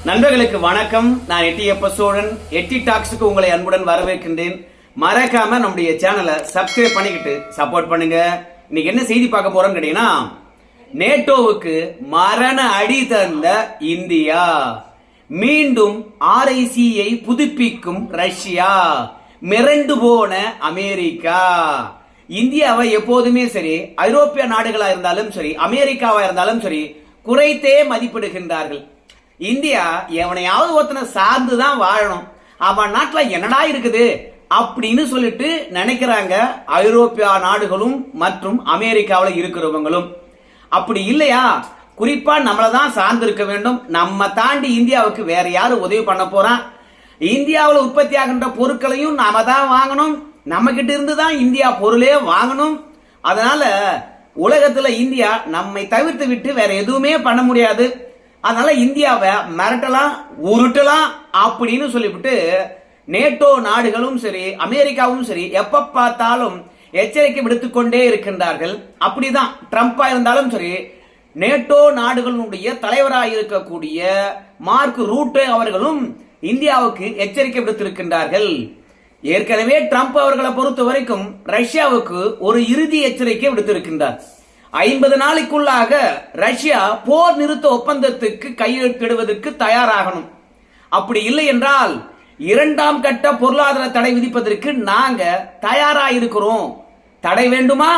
நண்பர்களுக்கு வணக்கம். நான் எட்டியப்ப சோழன். எட்டி டாக்ஸுக்கு உங்களை அன்புடன் வரவேற்கின்றேன். மறக்காம நம்முடைய சேனலை சப்ஸ்கிரைப் பண்ணிக்கிட்டு சப்போர்ட் பண்ணுங்க. இன்னைக்கு என்ன செய்தி பார்க்க போறோம்னு கேட்டீங்கன்னா, நேட்டோவுக்கு மரண அடி தந்த இந்தியா, மீண்டும் RICயை புதுப்பிக்கும் ரஷ்யா, மிரண்டு போன அமெரிக்கா. இந்தியாவை எப்போதுமே சரி, ஐரோப்பிய நாடுகளா இருந்தாலும் சரி, அமெரிக்காவா இருந்தாலும் சரி, குறைத்தே மதிப்பிடுகின்றார்கள். இந்தியா எவனையாவது ஒருத்தனை சார்ந்துதான் வாழணும், அவன் நாட்டுல என்னடா இருக்குது அப்படின்னு சொல்லிட்டு நினைக்கிறாங்க ஐரோப்பிய நாடுகளும் மற்றும் அமெரிக்காவில் இருக்கிறவங்களும். அப்படி இல்லையா, குறிப்பா நம்மளதான் சார்ந்து இருக்க வேண்டும். நம்ம தாண்டி இந்தியாவுக்கு வேற யாரு உதவி பண்ண போறான்? இந்தியாவில் உற்பத்தி ஆகின்ற பொருட்களையும் நாம தான் வாங்கணும், நம்ம கிட்ட இருந்து தான் இந்தியா பொருளே வாங்கணும். அதனால உலகத்துல இந்தியா நம்மை தவிர்த்து விட்டு வேற எதுவுமே பண்ண முடியாது. அதனால இந்தியாவை மிரட்டலாம், உருட்டலாம் அப்படின்னு சொல்லிவிட்டு நேட்டோ நாடுகளும் சரி, அமெரிக்காவும் சரி, எப்ப பார்த்தாலும் எச்சரிக்கை விடுத்துக் கொண்டே இருக்கின்றார்கள். அப்படிதான் ட்ரம்பா இருந்தாலும் சரி, நேட்டோ நாடுகளுடைய தலைவராக இருக்கக்கூடிய மார்க் ரூட்டே அவர்களும் இந்தியாவுக்கு எச்சரிக்கை விடுத்திருக்கின்றார்கள். ஏற்கனவே ட்ரம்ப் அவர்களை பொறுத்த வரைக்கும் ரஷ்யாவுக்கு ஒரு இறுதி எச்சரிக்கை விடுத்திருக்கின்றார். 50 நாளைக்குள்ளாக ரஷ்யா போர் நிறுத்த ஒப்பந்தத்துக்கு கையெழுத்திடுவதற்கு தயாராகணும். அப்படி இல்லை என்றால் 2ஆம் கட்ட பொருளாதார தடை விதிப்பதற்கு நாங்க தயாராயிருக்கிறோம். தடை வேண்டுமா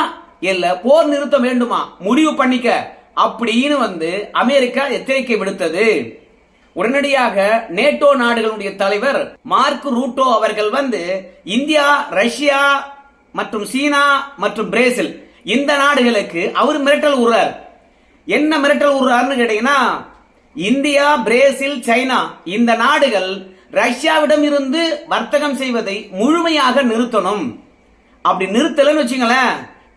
இல்ல போர் நிறுத்தம் வேண்டுமா முடிவு பண்ணிக்க அப்படின்னு அமெரிக்கா எச்சரிக்கை விடுத்தது. உடனடியாக நேட்டோ நாடுகளுடைய தலைவர் மார்க் ரூட்டோ அவர்கள் இந்தியா, ரஷ்யா மற்றும் சீனா மற்றும் பிரேசில் இந்த நாடுகளுக்கு அவர் மிரட்டல் உருறார். என்ன மிரட்டல் உருறாருன்னு கேட்டீங்கன்னா, இந்தியா, பிரேசில், சைனா இந்த நாடுகள் ரஷ்யாவிடம் இருந்து வர்த்தகம் செய்வதை முழுமையாக நிறுத்தணும். அப்படி நிறுத்தலன்னு வச்சுங்களேன்,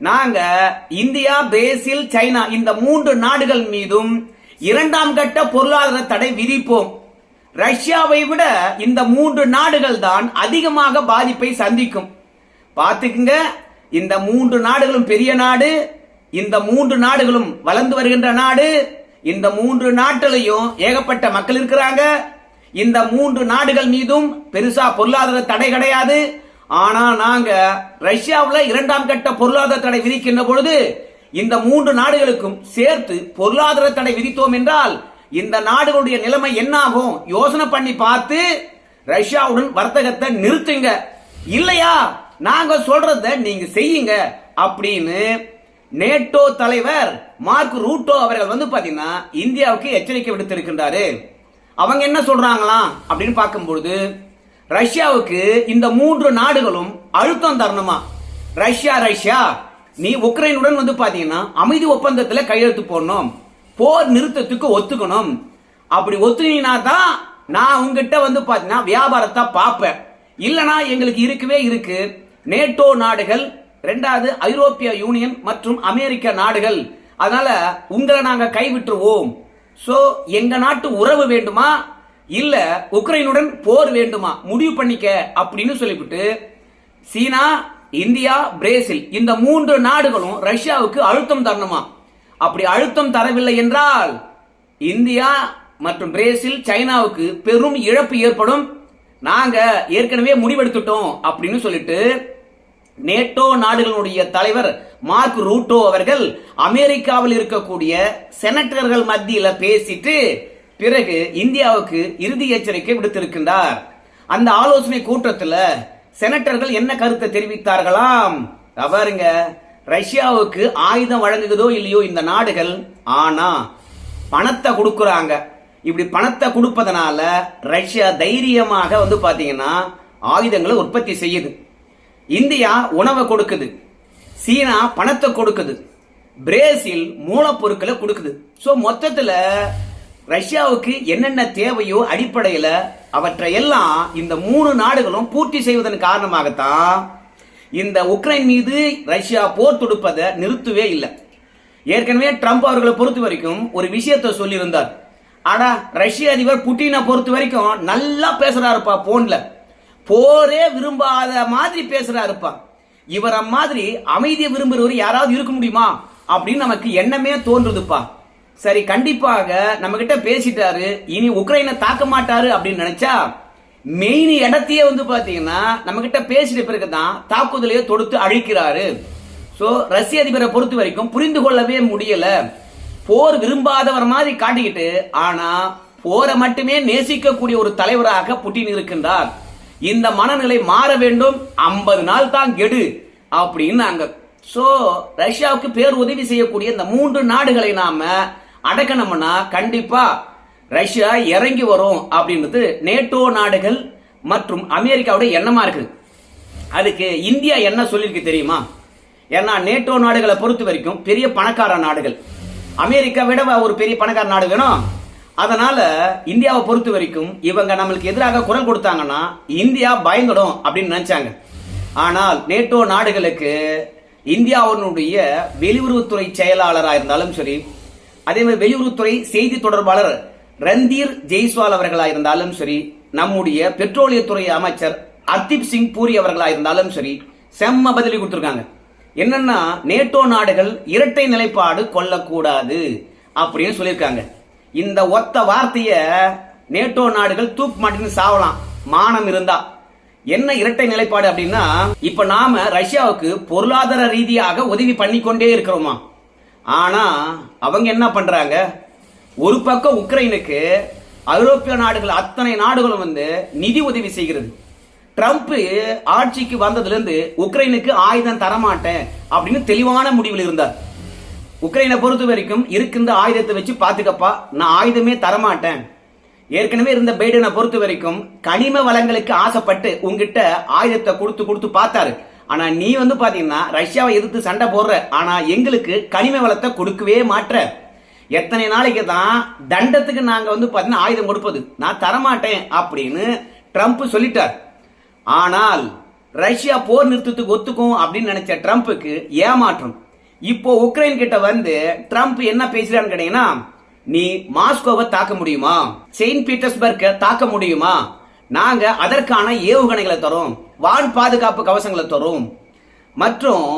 நாங்க இந்தியா, பிரேசில், சைனா இந்த 3 நாடுகள் மீதும் 2ஆம் கட்ட பொருளாதார தடை விதிப்போம். ரஷ்யாவை விட இந்த 3 நாடுகள் தான் அதிகமாக பாதிப்பை சந்திக்கும். பார்த்துக்குங்க, இந்த 3 நாடுகளும் பெரிய நாடு, இந்த 3 நாடுகளும் வளர்ந்து வருகின்ற நாடு, இந்த 3 நாட்டிலையும் ஏகப்பட்ட மக்கள் இருக்கிறாங்க. இந்த 3 நாடுகள் மீதும் பெருசா பொருளாதார தடை கிடையாது. ஆனா நாங்க ரஷ்யாவில் 2ஆம் கட்ட பொருளாதார தடை விதிக்கின்ற பொழுது இந்த 3 நாடுகளுக்கும் சேர்த்து பொருளாதார தடை விதித்தோம் என்றால் இந்த நாடுகளுடைய நிலைமை என்ன ஆகும் யோசனை பண்ணி பார்த்து ரஷ்யாவுடன் வர்த்தகத்தை நிறுத்துங்க, இல்லையா நாங்க சொல்றத நீங்க செய்யுங்க அப்படின்னு நேட்டோ தலைவர் மார்க் ரூட்டோ அவர்கள் பாத்தீங்கன்னா இந்தியாவுக்கு எச்சரிக்கை விடுத்திருக்கின்றாரு. அவங்க என்ன சொல்றாங்களாம் அப்படின்னு பார்க்கும்போது, ரஷ்யாவுக்கு இந்த 3 நாடுகளும் அழுத்தம் தரணுமா. ரஷ்யா நீ உக்ரைனுடன் பாத்தீங்கன்னா அமைதி ஒப்பந்தத்துல கையெழுத்து போடணும், போர் நிறுத்தத்துக்கு ஒத்துக்கணும். அப்படி ஒத்துனா தான் நான் உங்ககிட்ட பாத்தீங்கன்னா வியாபாரத்தை பார்ப்பேன், இல்லனா எங்களுக்கு இருக்கவே இருக்கு நேட்டோ நாடுகள், 2வது ஐரோப்பிய யூனியன் மற்றும் அமெரிக்க நாடுகள், அதனால உங்களை நாங்க கைவிட்டுருவோம். சோ எங்க நாட்டு உறவு வேண்டுமா இல்ல உக்ரைனுடன் போர் வேண்டுமா முடிவு பண்ணிக்க அப்படின்னு சொல்லிவிட்டு சீனா, இந்தியா, பிரேசில் இந்த 3 நாடுகளும் ரஷ்யாவுக்கு அழுத்தம் தரணுமா. அப்படி அழுத்தம் தரவில்லை என்றால் இந்தியா மற்றும் பிரேசில், சைனாவுக்கு பெரும் இழப்பு ஏற்படும், நாங்க ஏற்கனவே முடிவெடுத்துட்டோம் அப்படின்னு சொல்லிட்டு நேட்டோ நாடுகளுடைய தலைவர் மார்க் ரூட்டோ அவர்கள் அமெரிக்காவில் இருக்கக்கூடிய செனட்டர்கள் மத்தியில பேசிட்டு பிறகு இந்தியாவுக்கு இறுதி எச்சரிக்கை விடுத்திருக்கின்றார். அந்த ஆலோசனை கூட்டத்தில் செனட்டர்கள் என்ன கருத்தை தெரிவித்தார்களாம், பாருங்க, ரஷ்யாவுக்கு ஆயுதம் வழங்குதோ இல்லையோ இந்த நாடுகள், ஆனா பணத்தை கொடுக்கறாங்க. இப்படி பணத்தை கொடுப்பதனால ரஷ்யா தைரியமாக பாத்தீங்கன்னா ஆயுதங்களை உற்பத்தி செய்யுது. இந்தியா உணவை கொடுக்குது, சீனா பணத்தை கொடுக்குது, பிரேசில் மூலப்பொருட்களை கொடுக்குது. சோ மொத்தத்துல ரஷ்யாவுக்கு என்னென்ன தேவையோ அடிப்படையில அவற்றை எல்லாம் இந்த 3 நாடுகளும் பூர்த்தி செய்வதன் காரணமாகத்தான் இந்த உக்ரைன் மீது ரஷ்யா போர் தொடுப்பதை நிறுத்தவே இல்லை. ஏற்கனவே ட்ரம்ப் அவர்களை பொறுத்த வரைக்கும் ஒரு விஷயத்தை சொல்லியிருந்தார். ஆனா ரஷ்ய அதிபர் புட்டினை பொறுத்த வரைக்கும் நல்லா பேசுறாருப்பா, போன்ல போரே விரும்பாத மாதிரி பேசுறாருப்பா. இவரை மாதிரி அமைதியை விரும்புறவர் யாராவது இருக்க முடியுமா அப்படின்னு நமக்கு எண்ணமே தோன்றுதுப்பா. சரி, கண்டிப்பாக நம்ம கிட்ட பேசிட்டாரு, இனி உக்ரைனை தாக்க மாட்டாரு அப்படின்னு நினைச்சா மெயின் இடத்தையே வந்து பாத்தீங்கன்னா நம்ம கிட்ட பேசிட்ட பிறகுதான் தாக்குதலையே தொடுத்து அழிக்கிறாரு. சோ ரஷ்ய அதிபரை பொறுத்த வரைக்கும் புரிந்து கொள்ளவே முடியல. போர் விரும்பாதவர் மாதிரி காட்டிக்கிட்டு, ஆனா போரை மட்டுமே நேசிக்கக்கூடிய ஒரு தலைவராக புட்டின் இருக்கின்றார். இந்த மனநிலை மாற வேண்டும். 50 நாள் தான் கெடு அப்படின்னு. சோ ரஷ்யாவுக்கு பேர் உதவி செய்யக்கூடிய இந்த 3 நாடுகளை நாம அடக்கணும்னா கண்டிப்பா ரஷ்யா இறங்கி வரும் அப்படின்றது நேட்டோ நாடுகள் மற்றும் அமெரிக்காவுடைய எண்ணமா இருக்கு. அதுக்கு இந்தியா என்ன சொல்லிருக்கு தெரியுமா? ஏன்னா நேட்டோ நாடுகளை பொறுத்த வரைக்கும் பெரிய பணக்கார நாடுகள், அமெரிக்கா விட ஒரு பெரிய பணக்கார நாடு வேணும். அதனால இந்தியாவை பொறுத்த வரைக்கும் இவங்க நம்மளுக்கு எதிராக குரல் கொடுத்தாங்கன்னா இந்தியா பயந்துடும் அப்படின்னு நினைச்சாங்க. ஆனால் நேட்டோ நாடுகளுக்கு இந்தியாவுடைய வெளியுறவுத்துறை செயலாளராக இருந்தாலும் சரி, அதே மாதிரி வெளியுறவுத்துறை செய்தி தொடர்பாளர் ரந்தீர் ஜெய்ஸ்வால் அவர்களாக இருந்தாலும் சரி, நம்முடைய பெட்ரோலியத்துறை அமைச்சர் ஹர்தீப் சிங் பூரி அவர்களாக இருந்தாலும் சரி, செம்ம பதிலடி கொடுத்திருக்காங்க. என்னன்னா நேட்டோ நாடுகள் இரட்டை நிலைப்பாடு கொள்ளக்கூடாது அப்படின்னு சொல்லியிருக்காங்க. இந்த ஒத்த வார்த்தைய நேட்டோ நாடுகள் தூக்கு மாட்டின்னு சாவலாம் மானம் இருந்தா. என்ன இரட்டை நிலைப்பாடு அப்படின்னா, இப்ப நாம ரஷ்யாவுக்கு பொருளாதார ரீதியாக உதவி பண்ணிக்கொண்டே இருக்கிறோமா, ஆனா அவங்க என்ன பண்றாங்க? ஒரு பக்கம் உக்ரைனுக்கு ஐரோப்பிய நாடுகள் அத்தனை நாடுகளும் வந்து நிதி உதவி செய்கிறது. ட்ரம்ப் ஆட்சிக்கு வந்ததுல இருந்து உக்ரைனுக்கு ஆயுதம் தரமாட்டேன் அப்படின்னு தெளிவான முடிவில் இருந்தார். உக்ரைனை பொறுத்த வரைக்கும் இருக்கின்ற ஆயுதத்தை வச்சு பாத்துக்கப்பா, நான் ஆயுதமே தரமாட்டேன். ஏற்கனவே இருந்த பைடனை பொறுத்த வரைக்கும் கனிம வளங்களுக்கு ஆசைப்பட்டு உங்ககிட்ட ஆயுதத்தை கொடுத்து பார்த்தாரு. ஆனா நீ வந்து பாத்தீங்கன்னா ரஷ்யாவை எதிர்த்து சண்டை போடுற, ஆனா எங்களுக்கு கனிம வளத்தை கொடுக்கவே மாற்ற. எத்தனை நாளைக்கு தான் தண்டத்துக்கு நாங்க வந்து பாத்தீங்கன்னா ஆயுதம் கொடுப்பது, நான் தரமாட்டேன் அப்படின்னு ட்ரம்ப் சொல்லிட்டார். ஆனால் ரஷ்யா போர் நிறுத்தத்துக்கு ஒத்துக்கும் அப்படின்னு நினைச்ச ட்ரம்ப்புக்கு ஏமாற்றம். இப்போ உக்ரைன் கிட்ட வந்து ட்ரம்ப் என்ன பேசுறான்னு கேட்டீங்கன்னா, நீ மாஸ்கோவை தாக்க முடியுமா, செயின்ட் பீட்டர்ஸ்பர்க தாக்க முடியுமா, நாங்க அதற்கான ஏவுகணைகளை தரோம், வான் பாதுகாப்பு கவசங்களை தரோம் மற்றும்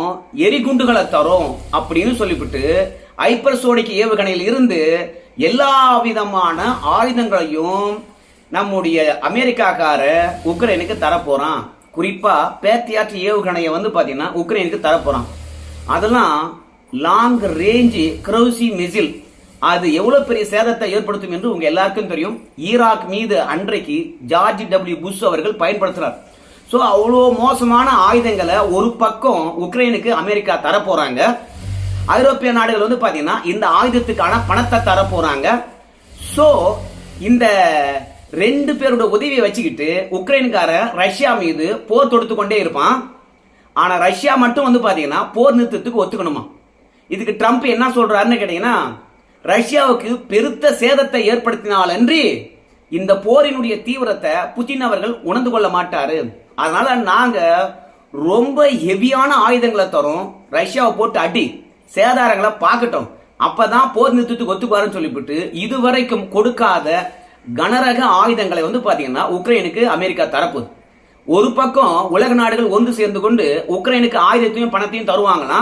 எரிகுண்டுகளை தரோம் அப்படின்னு சொல்லிவிட்டு ஹைப்பர்சோனிக் ஏவுகணையில் இருந்து எல்லா விதமான ஆயுதங்களையும் நம்முடைய அமெரிக்காக்கார உக்ரைனுக்கு தரப்போறான். குறிப்பா பேட்ரியாட் ஏவுகணையை வந்து பாத்தீங்கன்னா உக்ரைனுக்கு தரப்போறான். அதெல்லாம் லாங் ரேஞ்ச் க்ரூசி மிசில். அது எவ்வளவு பெரிய சேதத்தை ஏற்படுத்தும் என்று உங்க எல்லாருக்கும் தெரியும். ஈராக் மீது அன்றைக்கு ஜார்ஜ் டபிள்யூ புஷ் அவர்கள் பயன்படுத்துறார். சோ அவ்வளோ மோசமான ஆயுதங்களை ஒரு பக்கம் உக்ரைனுக்கு அமெரிக்கா தர போறாங்க. ஐரோப்பிய நாடுகள் வந்து பாத்தீங்கன்னா இந்த ஆயுதத்துக்கான பணத்தை தர போறாங்க. சோ இந்த 2 பேரோட உதவியை வச்சுக்கிட்டு உக்ரைனுக்கார ரஷ்யா மீது போர் தொடுத்து கொண்டே இருப்பான். ஆனா ரஷ்யா மட்டும் வந்து பாத்தீங்கன்னா போர் நிறுத்தத்துக்கு ஒத்துக்கணுமா. இதுக்கு ட்ரம்ப் என்ன சொல்றாருன்னு கேட்டீங்கன்னா, ரஷ்யாவுக்கு பெருத்த சேதத்தை ஏற்படுத்தினாலன்றி இந்த போரினுடைய தீவிரத்தை புட்டின் அவர்கள் உணர்ந்து கொள்ள மாட்டாரு. அதனால நாங்க ரொம்ப ஹெவியான ஆயுதங்களை தரோம், ரஷ்யாவை போட்டு அடி சேதாரங்களை பார்க்கட்டும், அப்பதான் போர் நிறுத்தத்துக்கு ஒத்துக்குவாருன்னு சொல்லிவிட்டு இதுவரைக்கும் கொடுக்காத கனரக ஆயுதங்களை வந்து பாத்தீங்கன்னா உக்ரைனுக்கு அமெரிக்கா தரப்போகுது. ஒரு பக்கம் உலக நாடுகள் ஒன்று சேர்ந்து கொண்டு உக்ரைனுக்கு ஆயுதத்தையும் பணத்தையும் தருவாங்கன்னா,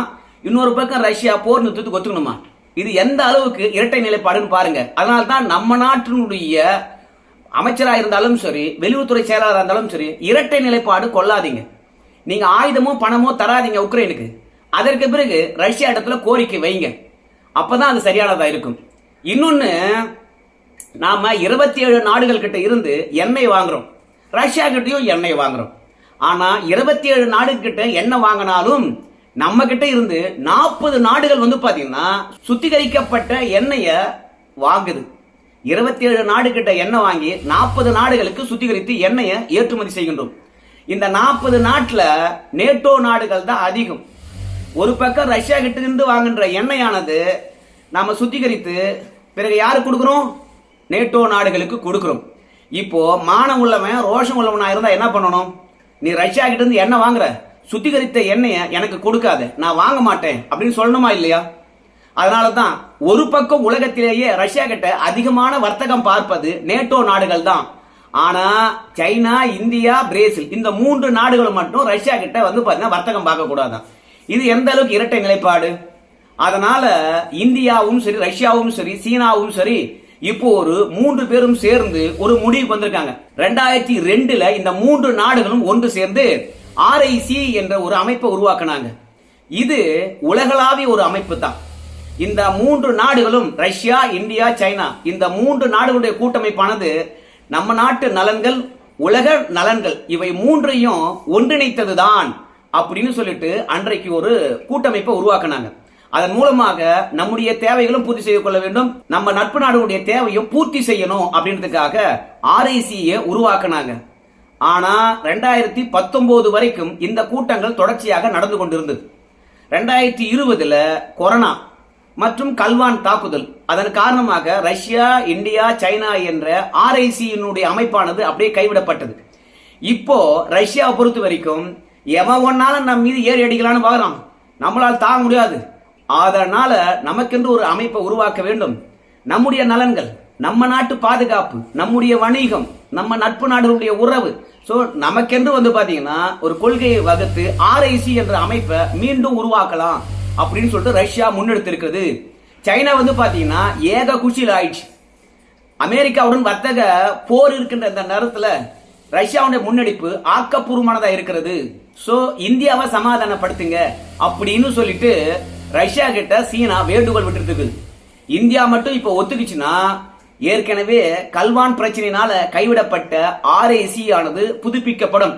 இன்னொரு பக்கம் ரஷ்யா போர் நிறுத்தத்துக்கு ஒத்துக்கணுமா. இது எந்த அளவுக்கு இரட்டை நிலைப்பாடுன்னு பாருங்க. அதனால தான் நம்ம நாட்டினுடைய அமைச்சராக இருந்தாலும் சரி, வெளியுறவுத்துறை செயலாளராக இருந்தாலும் சரி, இரட்டை நிலைப்பாடு கொள்ளாதீங்க. நீங்க ஆயுதமோ பணமோ தராதீங்க உக்ரைனுக்கு. அதற்கு பிறகு ரஷ்யா இடத்துல கோரிக்கை வைங்க, அப்பதான் அது சரியானதா இருக்கும். இன்னொன்னு, நாம 27 நாடுகள் கிட்ட இருந்து எண்ணெய் வாங்குறோம், ரஷ்யா கிட்டையும் எண்ணெய் வாங்குறோம். ஆனா 27 நாடுகள் கிட்ட எண்ணெய் வாங்கினாலும் நம்ம கிட்ட இருந்து 40 நாடுகள் வந்து பாத்தீங்கன்னா சுத்திகரிக்கப்பட்ட எண்ணெய வாங்குது. 27 நாடு கிட்ட எண்ணெய் வாங்கி 40 நாடுகளுக்கு சுத்திகரித்து எண்ணெயை ஏற்றுமதி செய்கின்றோம். இந்த 40 நாட்டுல நேட்டோ நாடுகள் தான் அதிகம். ஒரு பக்கம் ரஷ்யா கிட்ட இருந்து வாங்குகின்ற எண்ணெயானது நாம சுத்திகரித்து பிறகு யாருக்கு கொடுக்கிறோம்? நேட்டோ நாடுகளுக்கு கொடுக்கிறோம். இப்போ மானம் உள்ளவன் ரோஷம் உள்ளவனா இருந்தா என்ன பண்ணணும்? நீ ரஷ்யா கிட்ட இருந்து எண்ணெய் வாங்குற, சுத்திகரித்த எண்ணெயை எனக்கு கொடுக்காத, நான் வாங்க மாட்டேன் அப்படின்னு சொல்லணுமா இல்லையா? அதனாலதான் ஒரு பக்கம் உலகத்திலேயே ரஷ்யா கிட்ட அதிகமான வர்த்தகம் பார்ப்பது நேட்டோ நாடுகள் தான். ஆனா சைனா, இந்தியா, பிரேசில் இந்த 3 நாடுகளும் மட்டும் ரஷ்யா கிட்ட வந்து பாத்தீங்கன்னா வர்த்தகம் பார்க்க கூடாதான். இது எந்த அளவுக்கு இரட்டை நிலைப்பாடு. அதனால இந்தியாவும் சரி, ரஷ்யாவும் சரி, சீனாவும் சரி, இப்போ ஒரு 3 பேரும் சேர்ந்து ஒரு முடிவுக்கு வந்திருக்காங்க. 2002ல இந்த 3 நாடுகளும் ஒன்று சேர்ந்து RIC என்ற ஒரு அமைப்பை உருவாக்குனாங்க. இது உலகளாவிய ஒரு அமைப்பு தான். இந்த 3 நாடுகளும் ரஷ்யா, இந்தியா, சைனா, இந்த 3 நாடுகளுடைய கூட்டமைப்பானது நம்ம நாட்டு நலன்கள், உலக நலன்கள், இவை 3ஐயும் ஒன்றிணைத்ததுதான் அப்படின்னு சொல்லிட்டு அன்றைக்கு ஒரு கூட்டமைப்பை உருவாக்குனாங்க. அதன் மூலமாக நம்முடைய தேவைகளும் பூர்த்தி செய்து கொள்ள வேண்டும், நம்ம நட்பு நாடுகளுடைய தேவையும் பூர்த்தி செய்யணும் அப்படின்றதுக்காக RICயை உருவாக்குனாங்க. ஆனா 2019 வரைக்கும் இந்த கூட்டங்கள் தொடர்ச்சியாக நடந்து கொண்டிருந்தது. 2020ல கொரோனா மற்றும் கல்வான் தாக்குதல், அதன் காரணமாக ரஷ்யா, இந்தியா, சைனா என்ற RICயினுடைய அமைப்பானது அப்படியே கைவிடப்பட்டது. இப்போ ரஷ்யாவை பொறுத்த வரைக்கும் எவன் ஒன்னாலும் நம்ம மீது ஏறி அடிக்கலான்னு பாக்குறான், நம்மளால் தாங்க முடியாது. அதனால நமக்கென்று ஒரு அமைப்பை உருவாக்க வேண்டும். நம்முடைய நலன்கள், நம்ம நாட்டு பாதுகாப்பு, நம்முடைய வணிகம், நம்ம நட்பு நாடுகளுடைய உறவு, சோ நமக்கென்று வந்து பாத்தீங்கன்னா ஒரு கொள்கையை வகுத்து RIC என்ற அமைப்பை மீண்டும் உருவாக்கலாம் அப்படின்னு சொல்லிட்டு ரஷ்யா முன்னெடுத்து இருக்கிறது. சைனா வந்து பாத்தீங்கன்னா ஏக குஷியில் ஆயிடுச்சு. அமெரிக்காவுடன் வர்த்தக போர் இருக்கின்ற இந்த நேரத்துல ரஷ்யாவுடைய முன்னெடுப்பு ஆக்கப்பூர்வமானதா இருக்கிறது. சோ இந்தியாவை சமாதானப்படுத்துங்க அப்படின்னு சொல்லிட்டு ரஷ்யா கிட்ட சீனா வேண்டுகோள் விட்டு இருக்குது. இந்தியா மட்டும் இப்ப ஒத்துக்குச்சுன்னா ஏற்கனவே கல்வான் பிரச்சனையினால கைவிடப்பட்ட RIC ஆனது புதுப்பிக்கப்படும்.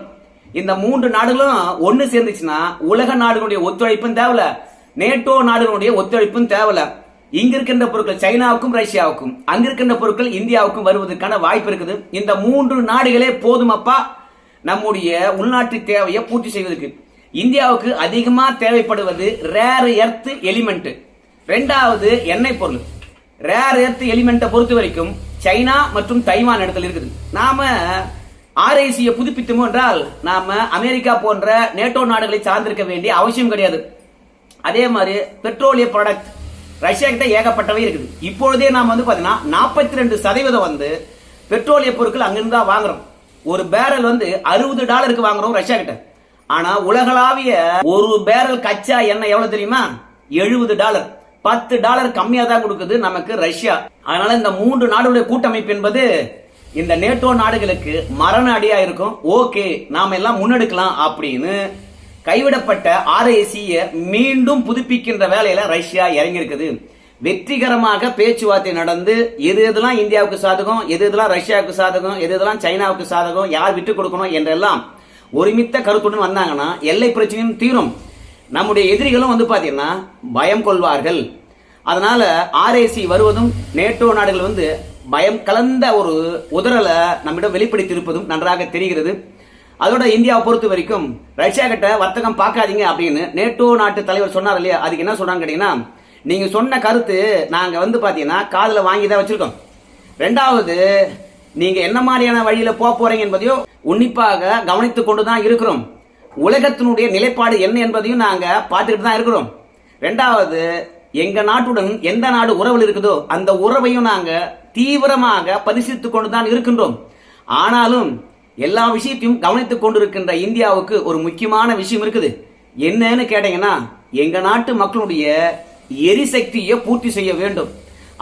இந்த 3 நாடுகளும் ஒன்னு சேர்ந்துச்சுன்னா உலக நாடுகளுடைய ஒத்துழைப்பும் தேவையில்ல, நேட்டோ நாடுகளுடைய ஒத்துழைப்பும் தேவையில்ல. இங்க இருக்கின்ற பொருட்கள் சைனாவுக்கும் ரஷ்யாவுக்கும், அங்க இருக்கின்ற பொருட்கள் இந்தியாவுக்கும் வருவதற்கான வாய்ப்பு இருக்குது. இந்த 3 நாடுகளே போதுமப்பா நம்முடைய உள்நாட்டு தேவையை பூர்த்தி செய்வதற்கு. இந்தியாவுக்கு அதிகமா தேவைப்படுவது ரேர் எர்த் எலிமெண்ட், 2வது எண்ணெய் பொருள். ரேர் எர்த் எலிமெண்ட்டை பொறுத்த வரைக்கும் சைனா மற்றும் தைவான் இடத்துல இருக்குது. நாம RICயை புதுப்பித்தோம் என்றால் நாம அமெரிக்கா போன்ற நேட்டோ நாடுகளை சார்ந்திருக்க வேண்டிய அவசியம் கிடையாது. அதே மாதிரி பெட்ரோலிய ப்ராடக்ட் ரஷ்யா கிட்ட ஏகப்பட்டவை இருக்குது. இப்பொழுதே நாம வந்து பாத்தீங்கன்னா 42% வந்து பெட்ரோலிய பொருட்கள் அங்கிருந்து தான் வாங்குறோம். ஒரு பேரல் வந்து $60 வாங்குறோம் ரஷ்யா கிட்ட. ஆனா உலகளாவிய ஒரு பேரல் கச்சா எண்ணெய் எவ்வளவு தெரியுமா? $70. $10 கம்மியா தான் கொடுக்குது நமக்கு ரஷ்யா. அதனால இந்த 3 நாடுகளுடைய கூட்டமைப்பு என்பது இந்த நேட்டோ நாடுகளுக்கு மரண அடியா இருக்கும். ஓகே, நாம எல்லாம் முன்னெடுக்கலாம் அப்படின்னு கைவிடப்பட்ட RICயை மீண்டும் புதுப்பிக்கின்ற வேலையில ரஷ்யா இறங்கி இருக்குது. வெற்றிகரமாக பேச்சுவார்த்தை நடந்து எது எதெல்லாம் இந்தியாவுக்கு சாதகம், எது எதெல்லாம் ரஷ்யாவுக்கு சாதகம், எது எதெல்லாம் சைனாவுக்கு சாதகம், யார் விட்டு கொடுக்கணும் என்றெல்லாம் ஒருமித்த கருத்துடன் வந்தாங்கன்னா எல்லை பிரச்சனையும் தீரும். நம்முடைய எதிரிகளும் வந்து பாத்தீங்கன்னா பயம் கொள்வார்கள். அதனால RIC வருவதும் நேட்டோ நாடுகள் வந்து பயம் கலந்த ஒரு உதறலை நம்மிடம் வெளிப்படுத்தி இருப்பதும் நன்றாக தெரிகிறது. அதோட இந்தியாவை பொறுத்த வரைக்கும் ரஷ்யா கிட்ட வர்த்தகம் பார்க்காதீங்க அப்படின்னு நேட்டோ நாட்டு தலைவர் சொன்னார் இல்லையா, அதுக்கு என்ன சொல்றாங்க கேட்டீங்கன்னா, நீங்க சொன்ன கருத்து நாங்க வந்து பாத்தீங்கன்னா காதுல வாங்கி தான் வச்சிருக்கோம். 2வது, நீங்க என்ன மாதிரியான வழியில போறீங்க என்பதையும் உன்னிப்பாக கவனித்துக் கொண்டுதான் இருக்கிறோம். உலகத்தினுடைய நிலைப்பாடு என்ன என்பதையும் நாங்க பார்த்துக்கிட்டு தான் இருக்கிறோம். 2வது, எங்க நாட்டுடன் எந்த நாடு உறவில் இருக்குதோ அந்த உறவையும் நாங்க தீவிரமாக பரிசீலித்துக் கொண்டுதான் இருக்கின்றோம். ஆனாலும் எல்லா விஷயத்தையும் கவனித்துக் கொண்டிருக்கின்ற இந்தியாவுக்கு ஒரு முக்கியமான விஷயம் இருக்குது. என்னன்னு கேட்டீங்கன்னா, எங்க நாட்டு மக்களுடைய எரிசக்தியை பூர்த்தி செய்ய வேண்டும்.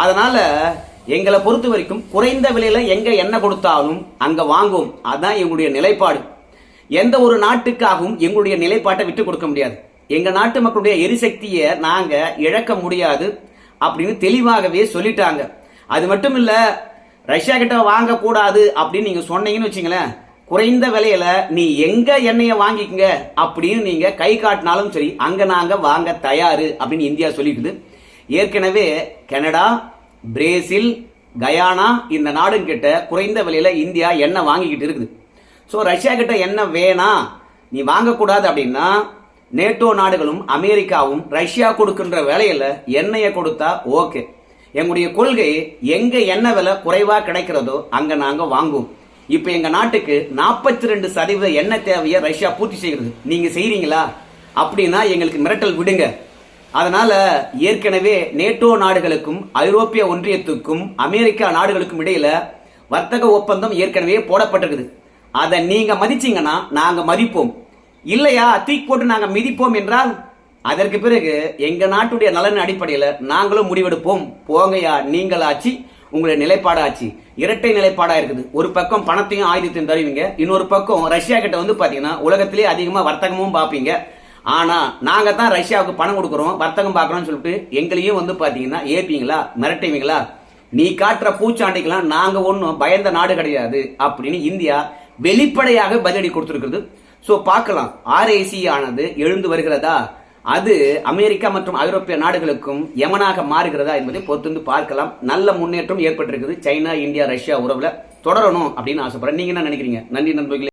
அதனால எங்களை பொறுத்த வரைக்கும் குறைந்த விலையில எங்க எண்ணெய் கொடுத்தாலும் அங்க வாங்குவோம். அதான் எங்களுடைய நிலைப்பாடு. எந்த ஒரு நாட்டுக்காகவும் எங்களுடைய நிலைப்பாட்டை விட்டு கொடுக்க முடியாது. எங்க நாட்டு மக்களுடைய எரிசக்தியை நாங்க இழக்க முடியாது அப்படின்னு தெளிவாகவே சொல்லிட்டாங்க. அது மட்டும் இல்ல, ரஷ்யா கிட்ட வாங்க கூடாது அப்படின்னு நீங்க சொன்னீங்கன்னு வச்சுங்களேன், குறைந்த விலையில நீ எங்க எண்ணெயை வாங்கிக்கங்க அப்படின்னு நீங்க கை காட்டினாலும் சரி, அங்க நாங்க வாங்க தயாரு அப்படின்னு இந்தியா சொல்லிக்குது. ஏற்கனவே கனடா, பிரேசில், கயானா இந்த நாடுகிட்ட குறைந்த விலையில இந்தியா எண்ணெய் வாங்கிக்கிட்டு இருக்குது. சோ ரஷ்யா கிட்ட எண்ணெய் வேணாம், நீ வாங்கக்கூடாது அப்படின்னா நேட்டோ நாடுகளும் அமெரிக்காவும் ரஷ்யா கொடுக்கின்ற விலையில எண்ணெயை கொடுத்தா ஓகே. எங்களுடைய கொள்கை எங்க எண்ணெய் விலை குறைவா கிடைக்கிறதோ அங்க நாங்க வாங்குவோம். இப்ப எங்க நாட்டுக்கு 42% எண்ணெய் தேவையை ரஷ்யா பூர்த்தி செய்கிறது. நீங்க செய்றீங்களா அப்படின்னா எங்களுக்கு மிரட்டல் விடுங்க. அதனால ஏற்கனவே நேட்டோ நாடுகளுக்கும் ஐரோப்பிய ஒன்றியத்துக்கும் அமெரிக்கா நாடுகளுக்கும் இடையில வர்த்தக ஒப்பந்தம் ஏற்கனவே போடப்பட்டிருக்குது. அதை நீங்க மதிச்சீங்கன்னா நாங்க மதிப்போம், இல்லையா தூக்கி போட்டு நாங்க மிதிப்போம் என்றால் அதற்கு பிறகு எங்க நாட்டுடைய நலன் அடிப்படையில் நாங்களும் முடிவெடுப்போம். போங்கயா, நீங்களாச்சு, உங்களுடைய நிலைப்பாடாச்சு இரட்டை நிலைப்பாடா இருக்குது. ஒரு பக்கம் பணத்தையும் ஆயுதத்தையும் தருவீங்க, இன்னொரு பக்கம் ரஷ்யா கிட்ட வந்து பாத்தீங்கன்னா உலகத்திலேயே அதிகமா வர்த்தகமும் பார்ப்பீங்க. ஆனா நாங்க தான் ரஷ்யாவுக்கு பணம் கொடுக்குறோம், வர்த்தகம் பார்க்கறோம்னு சொல்லிட்டு எங்களையும் வந்து பாத்தீங்கன்னா ஏப்பீங்களா, மிரட்டுவீங்களா? நீ காட்டுற பூச்சாண்டிக்கெல்லாம் நாங்க ஒன்னும் பயந்த நாடு கிடையாது அப்படின்னு இந்தியா வெளிப்படையாக பதிலடி கொடுத்திருக்கிறது. சோ பார்க்கலாம், RIC ஆனது எழுந்து வருகிறதா, அது அமெரிக்கா மற்றும் ஐரோப்பிய நாடுகளுக்கும் யமனாக மாறுகிறதா என்பதை பொறுத்து பார்க்கலாம். நல்ல முன்னேற்றம் ஏற்பட்டிருக்குது. சைனா, இந்தியா, ரஷ்யா உறவுல தொடரணும் அப்படின்னு ஆசைப்படுறேன். நீங்க என்ன நினைக்கிறீங்க? நன்றி நண்பர்களே.